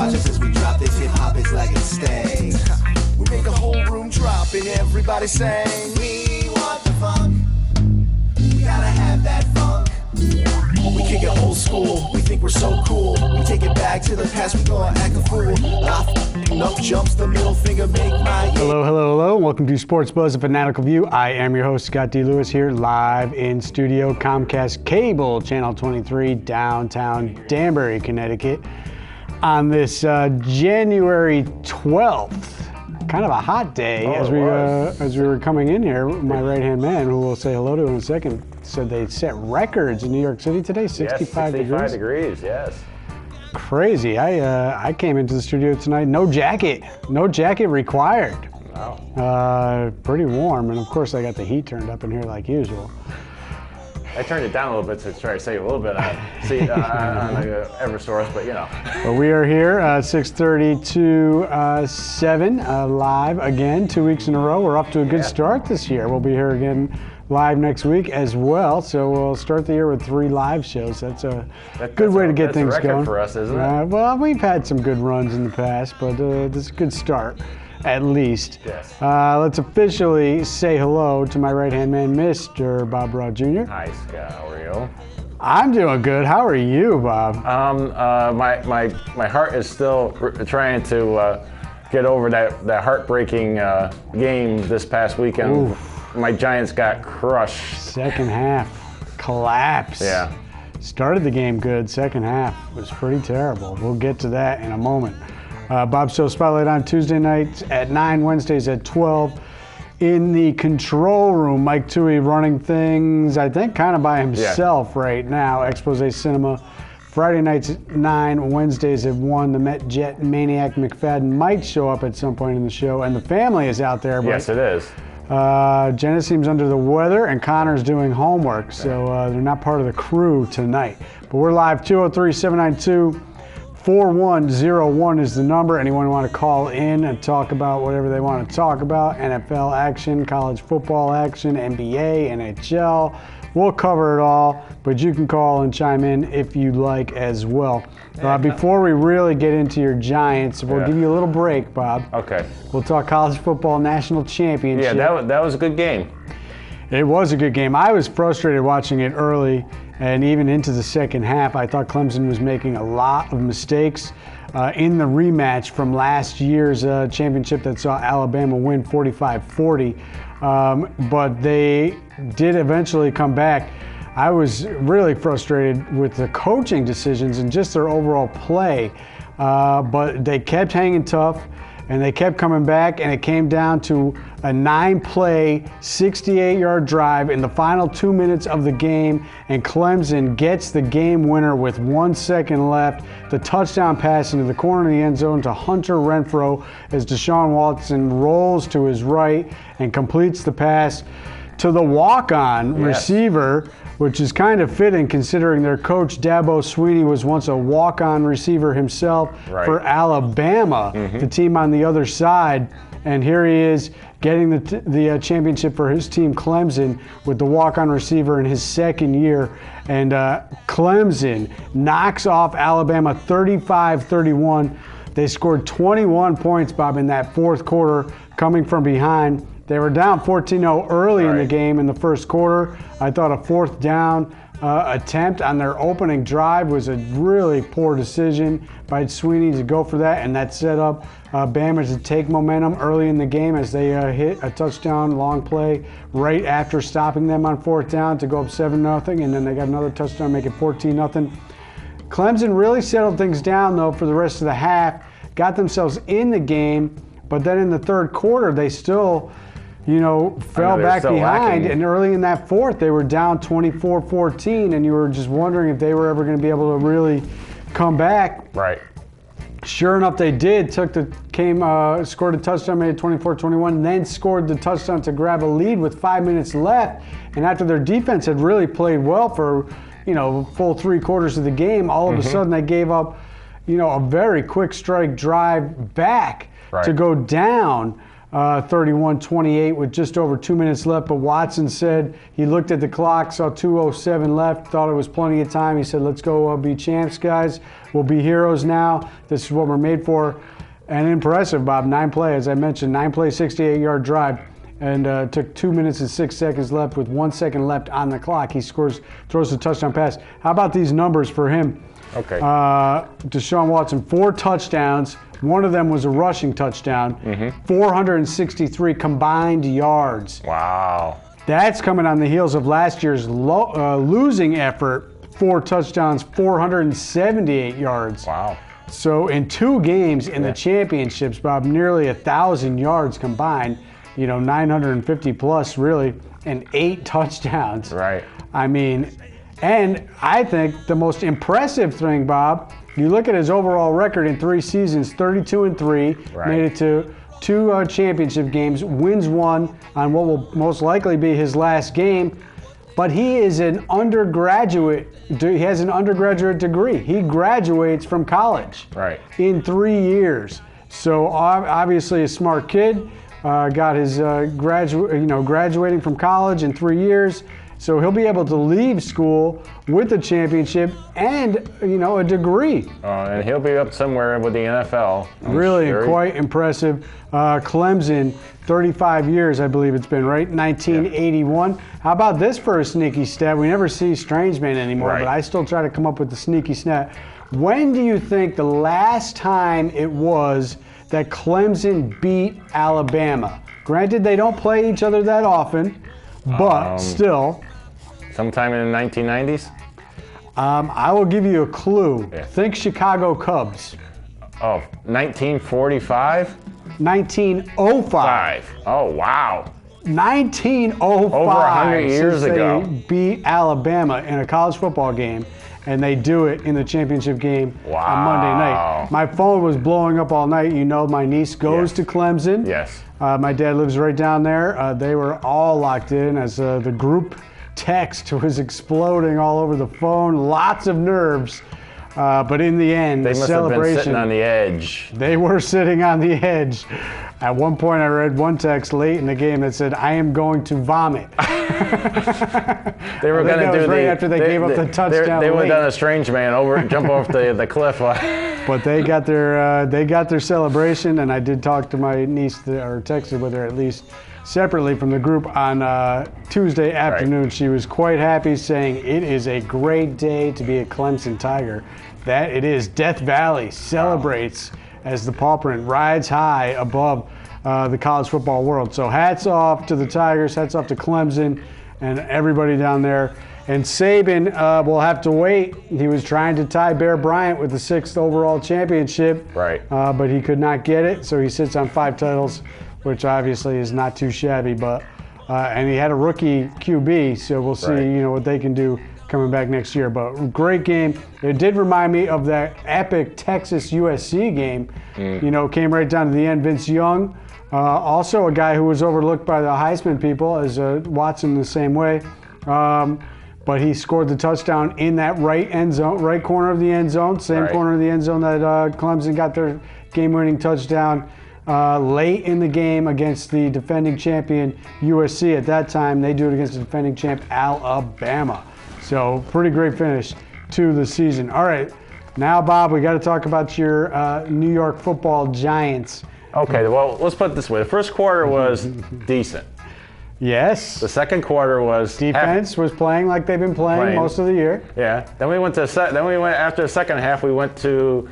Watch us as we drop this hip-hop, it's like a stain. We make the whole room drop and everybody sing. We want the funk. We gotta have that funk. We kick it old school, we think we're so cool. We take it back to the past, we gonna act a fool. Up jumps the middle finger, make my... Hello, hello, hello. Welcome to Sports Buzz, a Fanatical View. I am your host, Scott D. Lewis, here live in studio, Comcast Cable, Channel 23, downtown Danbury, Connecticut, on this January 12th. Kind of a hot day as we were coming in here. My right-hand man, who we'll say hello to in a second, said they set records in New York City today, 65 degrees. 65 degrees, yes. Crazy. I came into the studio tonight, no jacket required. Wow. Pretty warm, and of course I got the heat turned up in here like usual. I turned it down a little bit to try to save a little bit on Eversource, but you know. But we are here 6:30 to 7 live again, 2 weeks in a row. We're off to a good start this year. We'll be here again live next week as well. So we'll start the year with 3 live shows. That's a good way to get things going. That's a record for us, isn't it? Well, we've had some good runs in the past, but this is a good start. At least. Yes. Let's officially say hello to my right-hand man, Mr. Bob Broad Jr. Hi, Scott. How are you? I'm doing good. How are you, Bob? My heart is still trying to get over that heartbreaking game this past weekend. Oof. My Giants got crushed. Second half collapse. Yeah. Started the game good. Second half was pretty terrible. We'll get to that in a moment. Bob's Show Spotlight on Tuesday nights at 9, Wednesdays at 12. In the control room, Mike Toohey running things, I think, kind of by himself right now. Expose Cinema. Friday nights at 9, Wednesdays at 1. The Met Jet Maniac McFadden might show up at some point in the show, and the family is out there. But, yes, it is. Jenna seems under the weather, and Connor's doing homework, so they're not part of the crew tonight. But we're live, 203-792. 4101 is the number. Anyone want to call in and talk about whatever they want to talk about, NFL action, college football action, NBA, NHL. We'll cover it all, but you can call and chime in if you'd like as well. Before we really get into your Giants, we'll give you a little break, Bob. Okay. We'll talk college football national championship. Yeah, that was a good game. It was a good game. I was frustrated watching it early and even into the second half. I thought Clemson was making a lot of mistakes in the rematch from last year's championship that saw Alabama win 45-40. But they did eventually come back. I was really frustrated with the coaching decisions and just their overall play. But they kept hanging tough. And they kept coming back, and it came down to a 9-play, 68-yard drive in the final 2 minutes of the game, and Clemson gets the game winner with 1 second left. The touchdown pass into the corner of the end zone to Hunter Renfrow as Deshaun Watson rolls to his right and completes the pass to the walk-on receiver, which is kind of fitting considering their coach, Dabo Swinney, was once a walk-on receiver himself for Alabama, the team on the other side. And here he is getting the championship for his team, Clemson, with the walk-on receiver in his second year. And Clemson knocks off Alabama 35-31. They scored 21 points, Bob, in that fourth quarter, coming from behind. They were down 14-0 early in the game in the first quarter. I thought a fourth down attempt on their opening drive was a really poor decision by Swinney to go for that, and that set up Bama to take momentum early in the game as they hit a touchdown long play right after stopping them on fourth down to go up 7-0, and then they got another touchdown, make it 14-0. Clemson really settled things down, though, for the rest of the half, got themselves in the game, but then in the third quarter, they still fell back behind, and early in that fourth, they were down 24-14, and you were just wondering if they were ever going to be able to really come back. Right. Sure enough, they did. Scored a touchdown, made it 24-21, then scored the touchdown to grab a lead with 5 minutes left. And after their defense had really played well for, full 3 quarters of the game, all of a sudden they gave up, a very quick strike drive back to go down 31-28 with just over 2 minutes left. But Watson said he looked at the clock, saw 2:07 left, thought it was plenty of time. He said, let's go be champs, guys. We'll be heroes now. This is what we're made for. And impressive, Bob. 9 play, as I mentioned, 9 play, 68-yard drive. And took 2 minutes and 6 seconds left with 1 second left on the clock. He throws a touchdown pass. How about these numbers for him? Okay. Deshaun Watson, 4 touchdowns. One of them was a rushing touchdown. 463 combined yards. Wow. That's coming on the heels of last year's losing effort. 4 touchdowns, 478 yards. Wow. So in 2 games in the championships, Bob, nearly 1,000 yards combined. 950 plus really, and 8 touchdowns. Right. I mean, and I think the most impressive thing, Bob, you look at his overall record in 3 seasons, 32-3, Right. made it to 2 championship games, wins 1 on what will most likely be his last game. But he is an undergraduate. He has an undergraduate degree. He graduates from college in 3 years. So obviously a smart kid. Got his graduating from college in 3 years. So he'll be able to leave school with a championship and, a degree. And he'll be up somewhere with the NFL. Really quite impressive. Clemson, 35 years, I believe it's been, right? 1981. How about this for a sneaky stat? We never see strange man anymore, but I still try to come up with the sneaky stat. When do you think the last time it was that Clemson beat Alabama? Granted, they don't play each other that often, but still. Sometime in the 1990s? I will give you a clue. Yeah. Think Chicago Cubs. Oh, 1945? 1905. Oh, wow. 1905. Over 100 years since ago. They beat Alabama in a college football game, and they do it in the championship game on Monday night. My phone was blowing up all night. My niece goes to Clemson. Yes. My dad lives right down there. They were all locked in as the group text was exploding all over the phone. Lots of nerves. But in the end, They the must have been celebration. sitting on the edge. They were sitting on the edge. At one point, I read one text late in the game that said, "I am going to vomit." They were going to do right after they gave up the touchdown. They would have late. done a strange man jump off the cliff. But they got their celebration, and I did talk to my niece, or texted with her at least separately from the group on Tuesday afternoon. She was quite happy, saying it is a great day to be a Clemson Tiger. That it is. Death Valley celebrates as the paw print rides high above the college football world. So hats off to the Tigers, hats off to Clemson and everybody down there. And Saban will have to wait. He was trying to tie Bear Bryant with the 6th overall championship, but he could not get it. So he sits on 5 titles, which obviously is not too shabby. But and he had a rookie QB, so we'll see what they can do coming back next year. But great game. It did remind me of that epic Texas USC game. Came right down to the end. Vince Young, also a guy who was overlooked by the Heisman people, as Watson the same way. But he scored the touchdown in that right corner of the end zone, same corner of the end zone that Clemson got their game-winning touchdown late in the game against the defending champion USC. At that time, they do it against the defending champ Alabama. So pretty great finish to the season. All right, now Bob, we got to talk about your New York Football Giants. Okay, well, let's put it this way. The first quarter was decent. Yes. The second quarter was defense was playing like they've been playing most of the year. Yeah. Then we went after the second half. We went to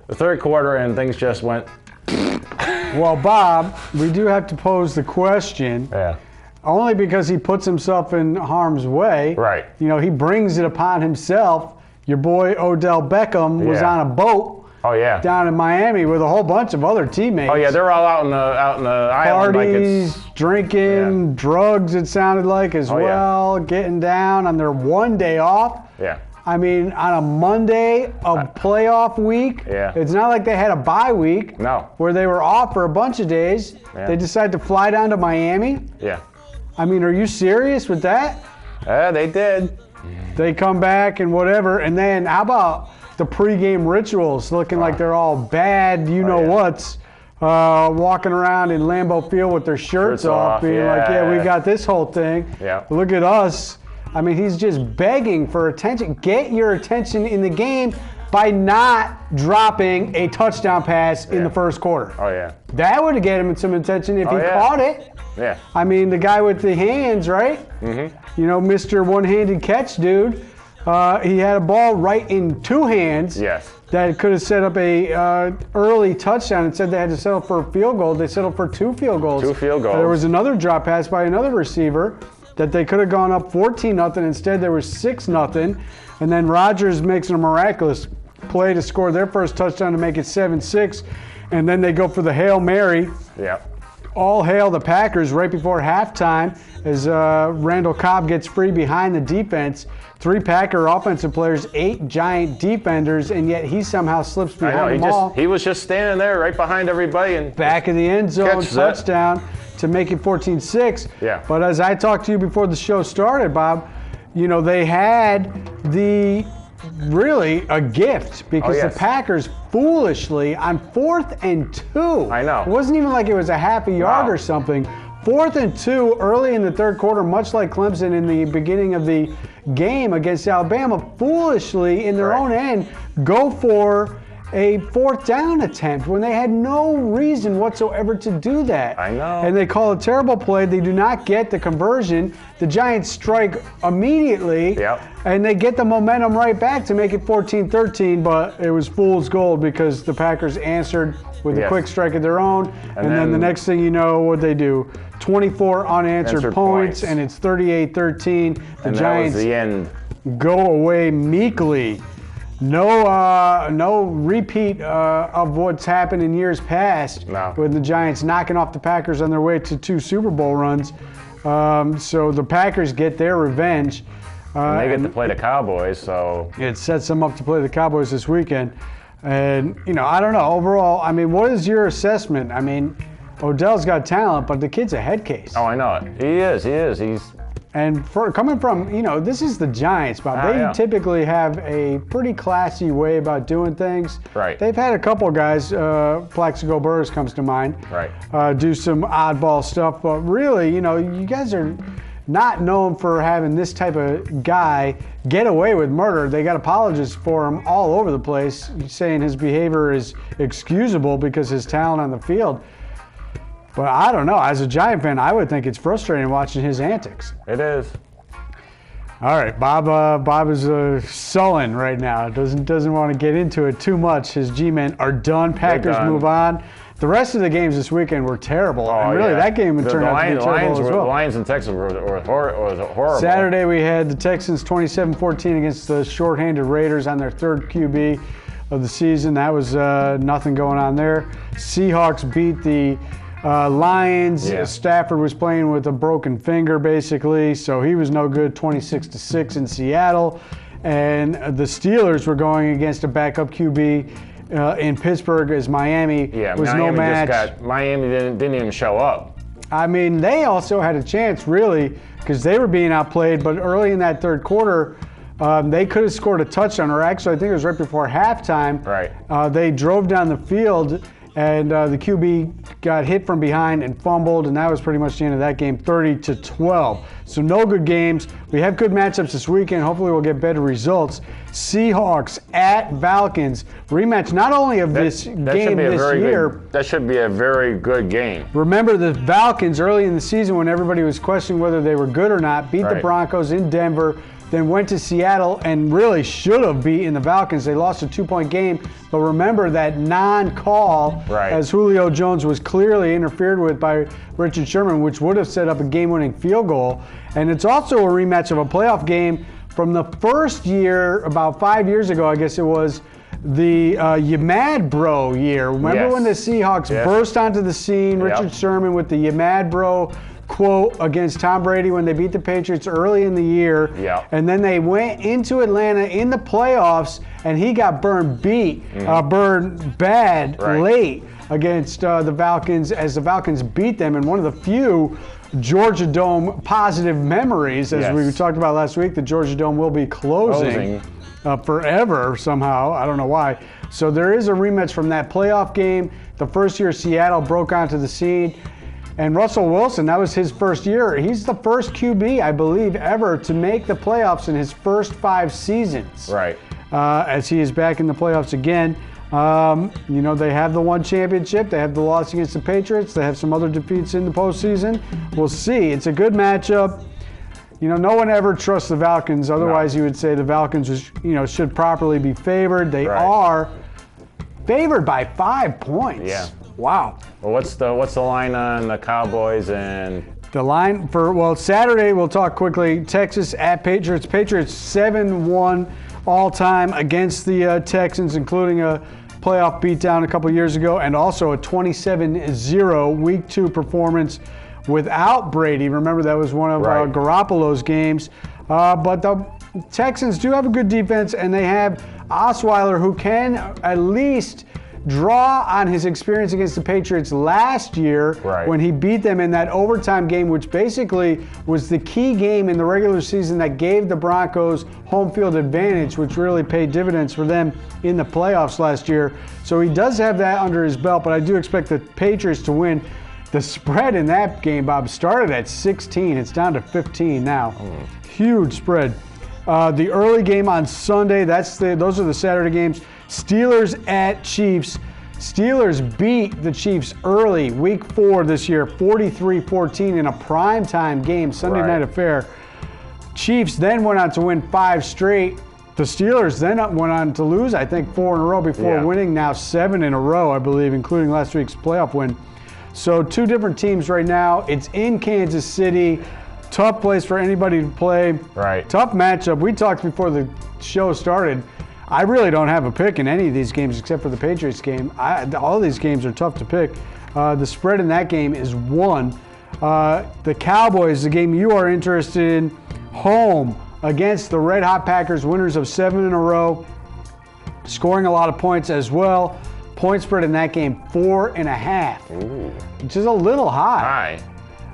the third quarter, and things just went. Well, Bob, we do have to pose the question. Yeah. Only because he puts himself in harm's way. Right. He brings it upon himself. Your boy Odell Beckham was on a boat. Oh yeah. Down in Miami with a whole bunch of other teammates. Oh yeah, they're all out in the island. Parties, drinking, drugs. It sounded like as well. Getting down on their one day off. Yeah. I mean, on a Monday of playoff week. Yeah. It's not like they had a bye week. No. Where they were off for a bunch of days. Yeah. They decided to fly down to Miami. Yeah. I mean, are you serious with that? Yeah, they did. They come back and whatever, and then how about the pregame rituals looking like they're all bad, what's walking around in Lambeau Field with their shirts off, being like, yeah, we got this whole thing. Yeah. Look at us. I mean, he's just begging for attention. Get your attention in the game by not dropping a touchdown pass in the first quarter. Oh, yeah. That would have get him some attention if he caught it. Yeah. I mean, the guy with the hands, right? Mm-hmm. You know, Mr. One-Handed Catch dude. He had a ball right in two hands. Yes. That could have set up a early touchdown. Instead, they had to settle for a field goal. They settled for 2 field goals. 2 field goals. There was another drop pass by another receiver that they could have gone up 14-0. Instead, there was 6-0. And then Rodgers makes a miraculous play to score their first touchdown to make it 7-6. And then they go for the Hail Mary. Yeah. All hail the Packers right before halftime as Randall Cobb gets free behind the defense. 3 Packer offensive players, 8 Giant defenders, and yet he somehow slips behind them all. He was just standing there right behind everybody. And back of the end zone, touchdown to make it 14-6. Yeah. But as I talked to you before the show started, Bob, you know, they had really a gift because the Packers foolishly on 4th and 2. I know. It wasn't even like it was a half a yard or something. 4th and 2 early in the third quarter, much like Clemson in the beginning of the game against Alabama, foolishly in their own end go for a 4th down attempt when they had no reason whatsoever to do that. I know. And they call a terrible play. They do not get the conversion. The Giants strike immediately, and they get the momentum right back to make it 14-13, but it was fool's gold because the Packers answered with a quick strike of their own, and then the next thing you know, what they do? 24 unanswered points, and it's 38-13. The Giants that was the end. Go away meekly. No repeat of what's happened in years past with the Giants knocking off the Packers on their way to 2 Super Bowl runs. So the Packers get their revenge. And they get to play the Cowboys, so it sets them up to play the Cowboys this weekend. And, you know, I don't know. Overall, I mean, what is your assessment? I mean, Odell's got talent, but the kid's a head case. Oh, I know it. He is. And coming from, you know, this is the Giants, Bob. They typically have a pretty classy way about doing things. Right. They've had a couple guys, Plaxico Burress comes to mind, do some oddball stuff. But really, you know, you guys are not known for having this type of guy get away with murder. They got apologists for him all over the place, saying his behavior is excusable because his talent on the field. But I don't know. As a Giant fan, I would think it's frustrating watching his antics. It is. All right, Bob is sullen right now. Doesn't want to get into it too much. His G-men are done. Packers move on. The rest of the games this weekend were terrible. And really, that game would turn out to be terrible as well. The Lions in Texas were horrible. Saturday, we had the Texans 27-14 against the shorthanded Raiders on their 3rd QB of the season. That was nothing going on there. Seahawks beat the Lions. Stafford was playing with a broken finger, basically, so he was no good. 26-6 in Seattle. And the Steelers were going against a backup QB in Pittsburgh as Miami was no match. Miami didn't even show up. I mean, they also had a chance, really, because they were being outplayed, but early in that third quarter, they could have scored a touchdown, or actually, I think it was right before halftime. They drove down the field, and the QB got hit from behind and fumbled, and that was pretty much the end of that game, 30-12. So no good games. We have good matchups this weekend. Hopefully we'll get better results. Seahawks at Falcons. Rematch not only of this game this year. That should be a very good game. Remember the Falcons early in the season when everybody was questioning whether they were good or not, beat the Broncos in Denver, then went to Seattle and really should have beaten the Falcons. They lost a 2-point game, but remember that non-call as Julio Jones was clearly interfered with by Richard Sherman, which would have set up a game-winning field goal. And it's also a rematch of a playoff game from the first year, about 5 years ago, I guess it was, the You Mad Bro year. Remember when the Seahawks burst onto the scene, Richard Sherman with the You Mad Bro quote against Tom Brady when they beat the Patriots early in the year. And then they went into Atlanta in the playoffs, and he got burned bad late against the Falcons as the Falcons beat them in one of the few Georgia Dome positive memories. As we talked about last week, the Georgia Dome will be closing. forever somehow. I don't know why. So there is a rematch from that playoff game. The first year Seattle broke onto the scene. And Russell Wilson, that was his first year. He's the first QB, I believe, ever to make the playoffs in his first 5 seasons. Right. As he is back in the playoffs again. They have the one championship. They have the loss against the Patriots. They have some other defeats in the postseason. We'll see. It's a good matchup. No one ever trusts the Falcons. Otherwise, you would say the Falcons, should properly be favored. They are favored by 5 points. Yeah. Wow. Well, what's the line on the Cowboys and? The line for Saturday, we'll talk quickly. Texas at Patriots. Patriots 7-1 all-time against the Texans, including a playoff beatdown a couple years ago, and also a 27-0 Week 2 performance without Brady. Remember, that was one of Garoppolo's games. But the Texans do have a good defense, and they have Osweiler, who can at least draw on his experience against the Patriots last year when he beat them in that overtime game, which basically was the key game in the regular season that gave the Broncos home field advantage, which really paid dividends for them in the playoffs last year. So he does have that under his belt, but I do expect the Patriots to win. The spread in that game, Bob, started at 16. It's down to 15 now. Huge spread. The early game on Sunday, those are the Saturday games. Steelers at Chiefs. Steelers beat the Chiefs early, Week 4 this year, 43-14 in a primetime game, Sunday night affair. Chiefs then went on to win 5 straight. The Steelers then went on to lose, I think, 4 in a row before winning now 7 in a row, I believe, including last week's playoff win. So 2 different teams right now. It's in Kansas City. Tough place for anybody to play. Tough matchup. We talked before the show started. I really don't have a pick in any of these games except for the Patriots game. All these games are tough to pick. The spread in that game is 1. The Cowboys, the game you are interested in, home against the Red Hot Packers, winners of 7 in a row, scoring a lot of points as well. Point spread in that game, 4.5, which is a little high.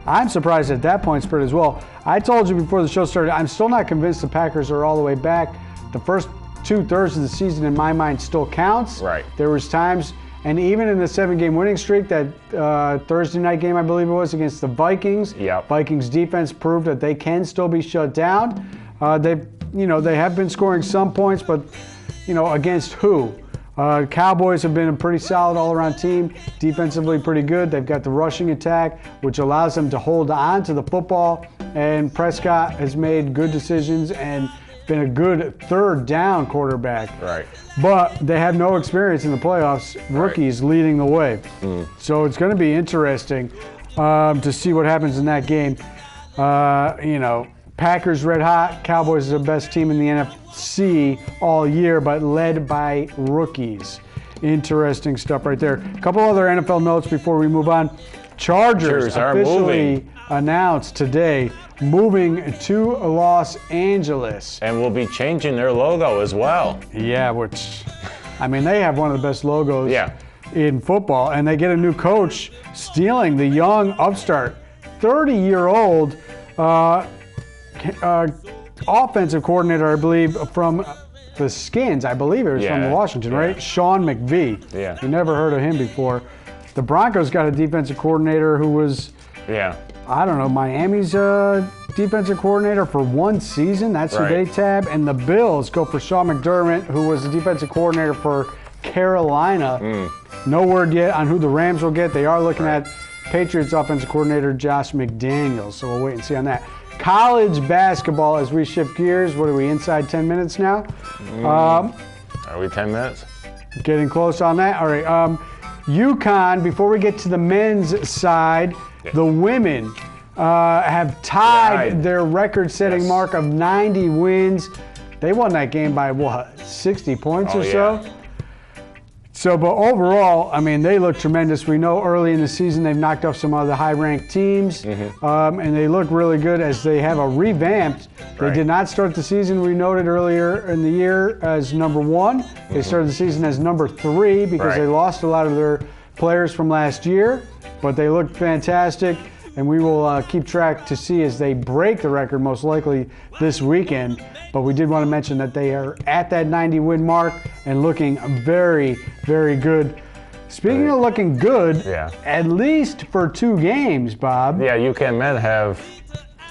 I'm surprised at that point spread as well. I told you before the show started, I'm still not convinced the Packers are all the way back. The first 2/3 of the season, in my mind, still counts. There was times, and even in the 7-game winning streak, that Thursday night game, I believe it was, against the Vikings, Vikings defense proved that they can still be shut down. They have been scoring some points, but against who? Cowboys have been a pretty solid all-around team, defensively pretty good. They've got the rushing attack, which allows them to hold on to the football, and Prescott has made good decisions and been a good 3rd down quarterback. But they have no experience in the playoffs. Rookies leading the way. So it's going to be interesting to see what happens in that game. Packers red hot. Cowboys is the best team in the NFC all year, but led by rookies. Interesting stuff right there. A couple other NFL notes before we move on. Chargers officially announced today moving to Los Angeles. And will be changing their logo as well. Yeah, they have one of the best logos in football, and they get a new coach stealing the young upstart, 30-year-old offensive coordinator, I believe, from the Skins. I believe it was from Washington, right? Sean McVay. You never heard of him before. The Broncos got a defensive coordinator who was, Miami's defensive coordinator for 1 season. That's who they tab. And the Bills go for Sean McDermott, who was the defensive coordinator for Carolina. No word yet on who the Rams will get. They are looking at Patriots offensive coordinator Josh McDaniels, so we'll wait and see on that. College basketball, as we shift gears. What are we, inside 10 minutes now? Are we 10 minutes? Getting close on that. All right. UConn, before we get to the men's side, the women have tied their record-setting mark of 90 wins. They won that game by, 60 points or so? So, but overall, they look tremendous. We know early in the season they've knocked off some other high-ranked teams, and they look really good as they have a revamped. They did not start the season, we noted earlier in the year, as number 1. They started the season as number 3 because they lost a lot of their players from last year, but they look fantastic. and we will keep track to see as they break the record most likely this weekend. But we did want to mention that they are at that 90-win mark and looking very, very good. Speaking of looking good, at least for 2 games, Bob. Yeah, GMen have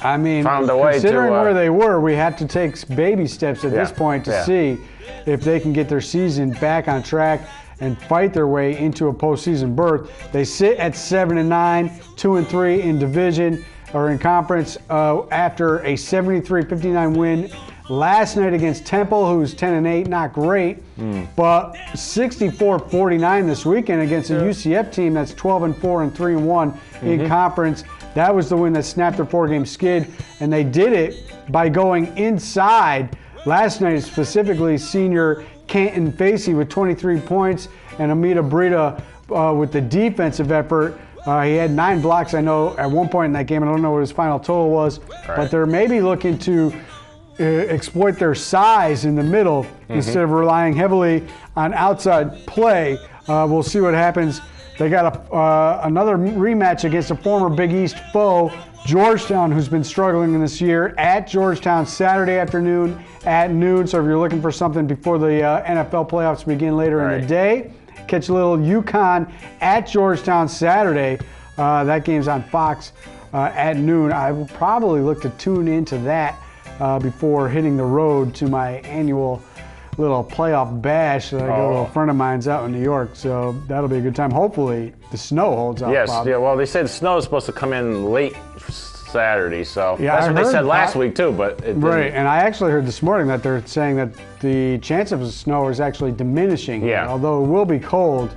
found a way to... Considering where they were, we have to take baby steps at this point to see if they can get their season back on track and fight their way into a postseason berth. They sit at 7-9, 2-3 in division or in conference after a 73-59 win last night against Temple, who's 10-8, not great, but 64-49 this weekend against a UCF team that's 12-4 and 3-1 in conference. That was the win that snapped their 4-game skid, and they did it by going inside. Last night, specifically, senior Canton Facey with 23 points and Amita Brita with the defensive effort. He had 9 blocks, I know, at one point in that game. I don't know what his final total was, but they're maybe looking to exploit their size in the middle instead of relying heavily on outside play. We'll see what happens. They got another rematch against a former Big East foe, Georgetown, who's been struggling in this year, at Georgetown Saturday afternoon at noon. So if you're looking for something before the NFL playoffs begin later in the day, catch a little UConn at Georgetown Saturday. That game's on Fox at noon. I will probably look to tune into that before hitting the road to my annual little playoff bash that I go to a friend of mine's out in New York. So that'll be a good time. Hopefully the snow holds out. Yes, Bob. yeah. Well, they said the snow is supposed to come in late Saturday, so that's what they said last week too. But it didn't. Right, and I actually heard this morning that they're saying that the chance of snow is actually diminishing. Yeah. Although it will be cold.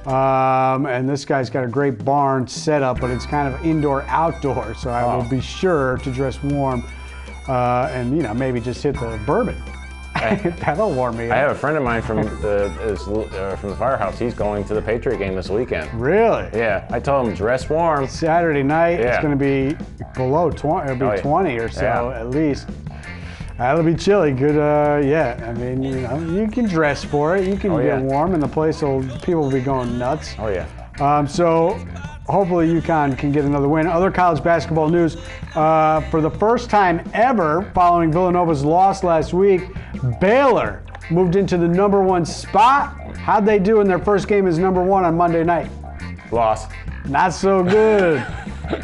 And this guy's got a great barn set up, but it's kind of indoor-outdoor. So I will be sure to dress warm and maybe just hit the bourbon. That'll warm me up. I have a friend of mine from the firehouse. He's going to the Patriot game this weekend. Really? Yeah. I told him dress warm. Saturday night, it's going to be below 20. It'll be 20 or so at least. That'll be chilly. Good. I mean, you can dress for it. You can get warm, and people will be going nuts. Oh yeah. So hopefully UConn can get another win. Other college basketball news. For the first time ever, following Villanova's loss last week, Baylor moved into the #1 spot. How'd they do in their first game as #1 on Monday night? Loss. Not so good.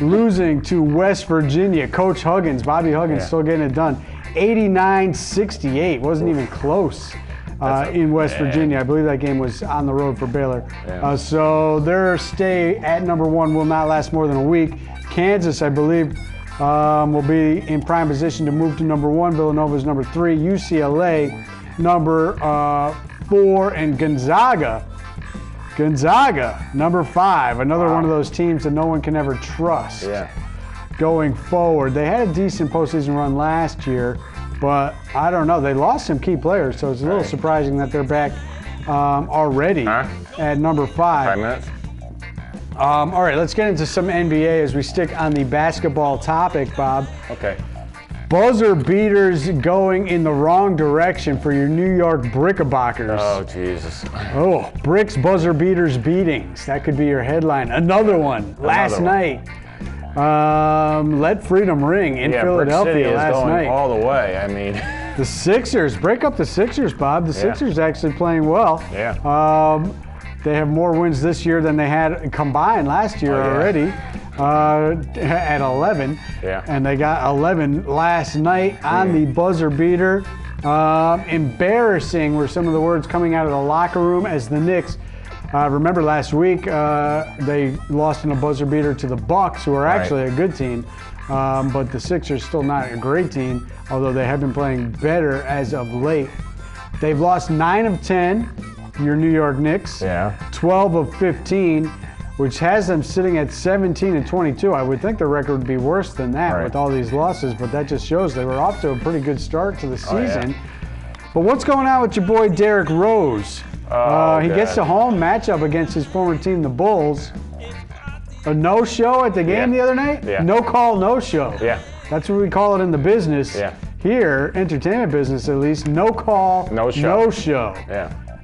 Losing to West Virginia. Coach Huggins, Bobby Huggins, still getting it done. 89-68. Wasn't even close. In West Virginia. I believe that game was on the road for Baylor. Yeah. So their stay at #1 will not last more than a week. Kansas, I believe, will be in prime position to move to #1. Villanova's #3. UCLA, #4. And Gonzaga, #5. Another one of those teams that no one can ever trust going forward. They had a decent postseason run last year, but I don't know. They lost some key players, so it's a little surprising that they're back already at #5. 5 minutes. All right, let's get into some NBA as we stick on the basketball topic, Bob. Okay. Buzzer beaters going in the wrong direction for your New York Brickabachers. Oh, Jesus. Oh, Bricks buzzer beaters beatings. That could be your headline. Another one last night. Let freedom ring in Philadelphia last last night. All the way. I mean, the Sixers break up the Sixers, Bob. The Sixers actually playing well. Yeah. They have more wins this year than they had combined last year already at 11. Yeah. And they got 11 last night on the buzzer beater. Embarrassing were some of the words coming out of the locker room as the Knicks. Remember last week they lost in a buzzer beater to the Bucks, who are actually a good team, but the Sixers still not a great team, although they have been playing better as of late. They've lost 9 of 10, your New York Knicks. 12 of 15, which has them sitting at 17 and 22. I would think the record would be worse than that with all these losses, but that just shows they were off to a pretty good start to the season. But what's going on with your boy Derrick Rose? He gets a home matchup against his former team, the Bulls. A no-show at the game the other night? No call, no show. That's what we call it in the business. Here, entertainment business at least, no call, no show.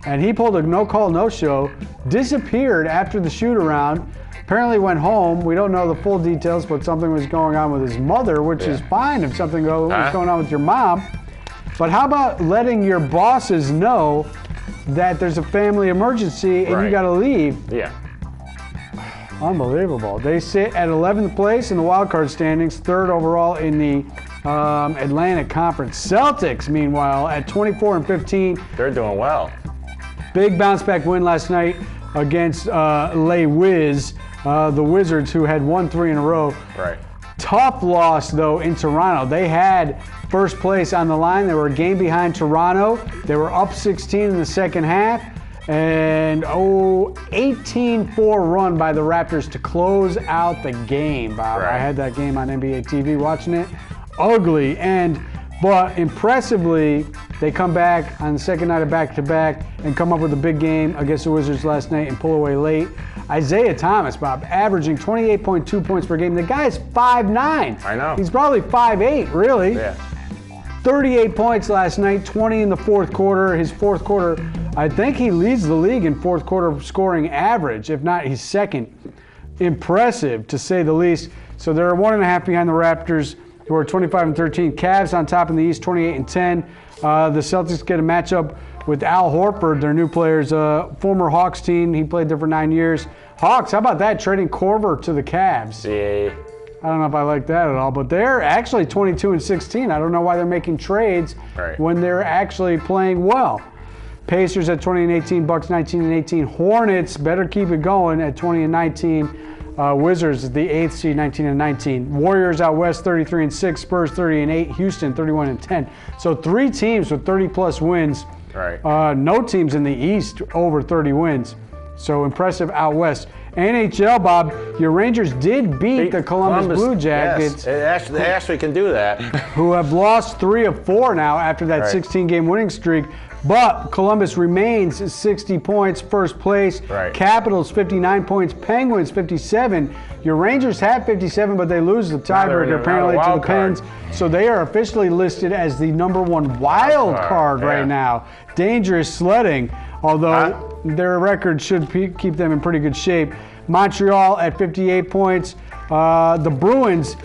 And he pulled a no call, no show, disappeared after the shoot-around. Apparently went home. We don't know the full details, but something was going on with his mother, which is fine if something was going on with your mom. But how about letting your bosses know that there's a family emergency and you got to leave? Yeah. Unbelievable. They sit at 11th place in the wild card standings, 3rd overall in the Atlantic Conference. Celtics, meanwhile, at 24-15. They're doing well. Big bounce back win last night against Les Wiz, the Wizards, who had won 3 in a row. Right. Tough loss, though, in Toronto. They had first place on the line. They were a game behind Toronto. They were up 16 in the second half. And 18-4 run by the Raptors to close out the game, Bob. Right. I had that game on NBA TV watching it. Ugly. But impressively, they come back on the second night of back-to-back and come up with a big game against the Wizards last night and pull away late. Isaiah Thomas, Bob, averaging 28.2 points per game. The guy's 5'9". I know. He's probably 5'8", really. Yeah. 38 points last night, 20 in the fourth quarter. His fourth quarter, I think he leads the league in fourth quarter scoring average. If not, he's second. Impressive, to say the least. So they're 1.5 behind the Raptors, who are 25-13. Cavs on top in the East, 28-10. The Celtics get a matchup with Al Horford, their new players, former Hawks team. He played there for 9 years. Hawks, how about that, trading Korver to the Cavs? Yeah. I don't know if I like that at all, but they're actually 22-16. I don't know why they're making trades when they're actually playing well. Pacers at 20-18, Bucks 19-18. Hornets better keep it going at 20-19. Wizards, the 8th seed, 19-19. Warriors out west, 33-6. Spurs 30-8. Houston 31-10. So 3 teams with 30-plus wins. Right. No teams in the East over 30 wins. So impressive out west. NHL, Bob, your Rangers did beat the Columbus Blue Jackets. Yes, they actually can do that. Who have lost 3 of 4 now after that 16-game winning streak. But Columbus remains 60 points, first place. Right. Capitals 59 points, Penguins 57. Your Rangers have 57, but they lose the tiebreaker apparently to the Pens. So they are officially listed as the #1 wild card right now. Dangerous sledding, although their record should keep them in pretty good shape. Montreal at 58 points. The Bruins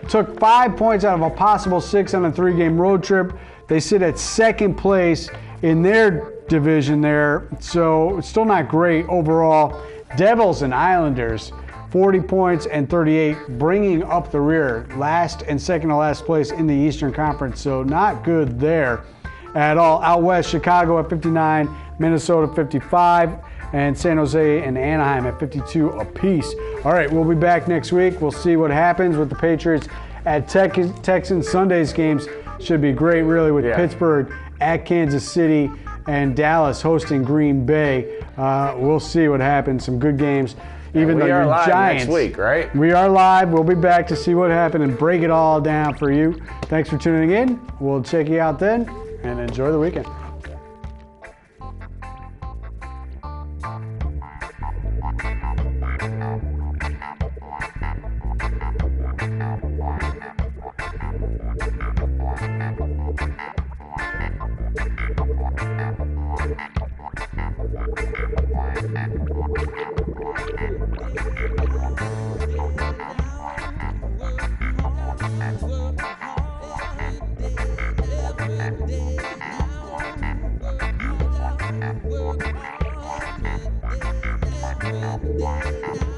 took 5 points out of a possible 6 on a 3-game road trip. They sit at second place in their division there, so it's still not great overall. Devils and Islanders, 40 points and 38, bringing up the rear. Last and second to last place in the Eastern Conference, so not good there at all. Out west, Chicago at 59, Minnesota 55, and San Jose and Anaheim at 52 apiece. All right, we'll be back next week. We'll see what happens with the Patriots at Texans. Sunday's games should be great, really, with Pittsburgh at Kansas City and Dallas hosting Green Bay. We'll see what happens. Some good games. Even though you're Giants next week, right? We are live. We'll be back to see what happened and break it all down for you. Thanks for tuning in. We'll check you out then, and enjoy the weekend. Day.